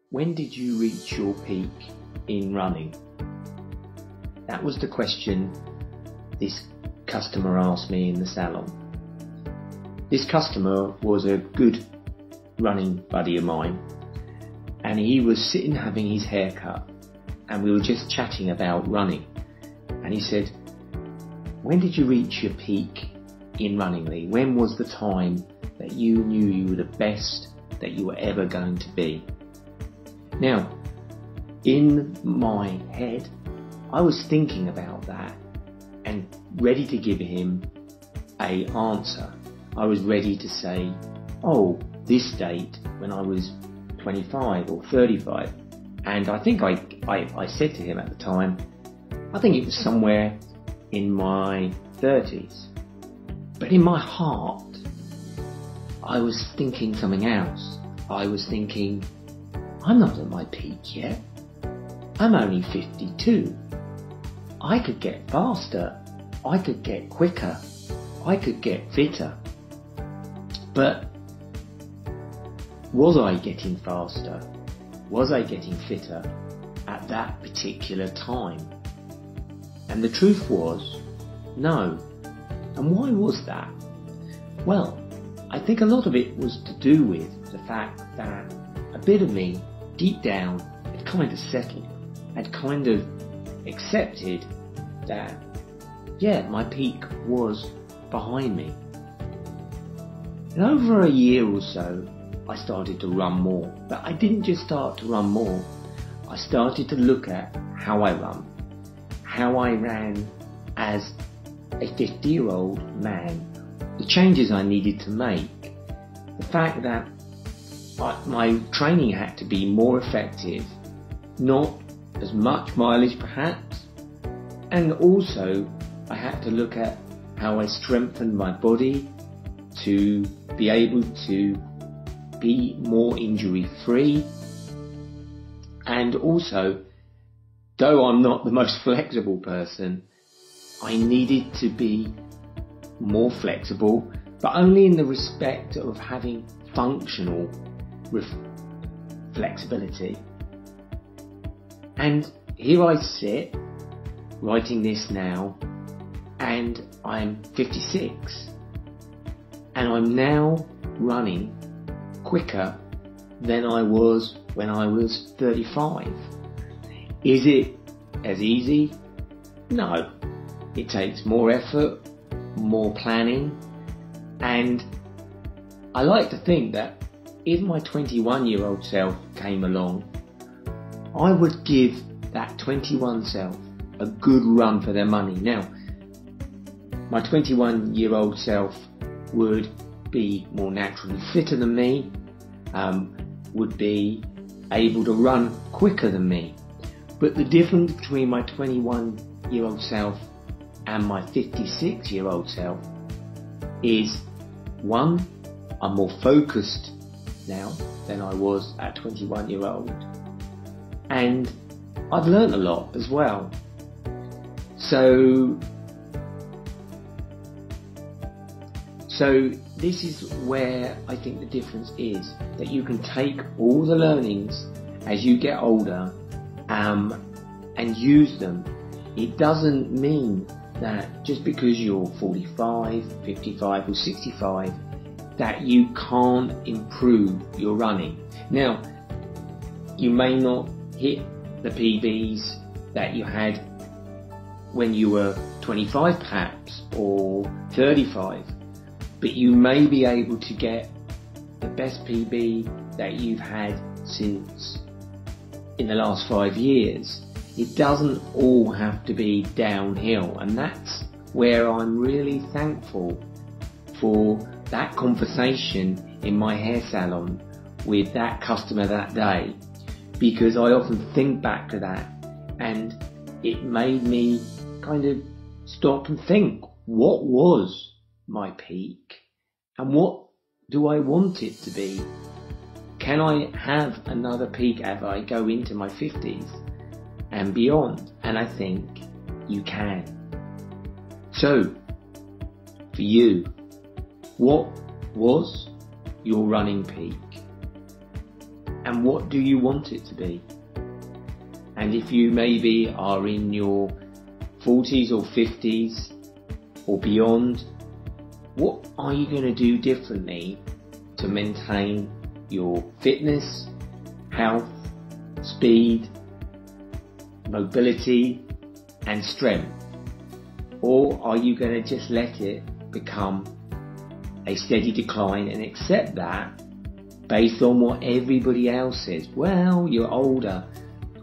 When did you reach your peak in running? That was the question this customer asked me in the salon. This customer was a good running buddy of mine, and he was sitting having his hair cut, and we were just chatting about running. And he said, "When did you reach your peak in running, Lee? When was the time that you knew you were the best that you were ever going to be?" Now, in my head, I was thinking about that and ready to give him an answer. I was ready to say, oh, this date when I was 25 or 35. And I think I said to him at the time, I think it was somewhere in my 30s. But in my heart, I was thinking something else. I was thinking, I'm not at my peak yet. I'm only 52. I could get faster. I could get quicker. I could get fitter. But was I getting faster? Was I getting fitter at that particular time? And the truth was, no. And why was that? Well, I think a lot of it was to do with the fact that a bit of me, deep down, had kind of settled, had kind of accepted that, yeah, my peak was behind me. And over a year or so, I started to run more. But I didn't just start to run more. I started to look at how I run, how I ran as a 50-year-old man, the changes I needed to make, the fact that my training had to be more effective, not as much mileage perhaps, and also I had to look at how I strengthened my body to be able to be more injury free. And also, though I'm not the most flexible person, I needed to be more flexible, but only in the respect of having functional flexibility. And here I sit, writing this now, and I'm 56, and I'm now running quicker than I was when I was 35. Is it as easy? No. It takes more effort, more planning, and I like to think that if my 21-year-old self came along, I would give that 21 self a good run for their money. Now, my 21-year-old self would be more naturally fitter than me, would be able to run quicker than me. But the difference between my 21-year-old self and my 56-year-old self is, one, I'm more focused now than I was at 21-year-old. And I've learnt a lot as well. So this is where I think the difference is, that you can take all the learnings as you get older and use them. It doesn't mean that just because you're 45, 55 or 65 that you can't improve your running. Now, you may not hit the PBs that you had when you were 25 perhaps, or 35, but you may be able to get the best PB that you've had since in the last 5 years. It doesn't all have to be downhill, and that's where I'm really thankful for that conversation in my hair salon with that customer that day, because I often think back to that and it made me kind of stop and think, what was my peak and what do I want it to be? Can I have another peak as I go into my 50s and beyond? And I think you can. So, for you, what was your running peak? and what do you want it to be? And if you maybe are in your 40s or 50s or beyond, what are you going to do differently to maintain your fitness, health, speed, mobility and strength? Or are you going to just let it become a steady decline and accept that based on what everybody else says? Well, you're older.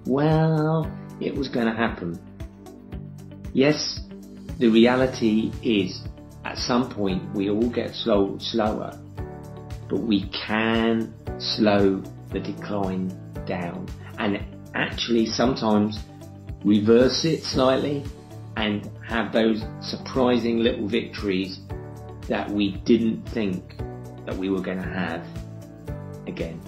Well, it was going to happen. Yes, the reality is at some point we all get slower, but we can slow the decline down and actually sometimes reverse it slightly and have those surprising little victories that we didn't think that we were going to have again.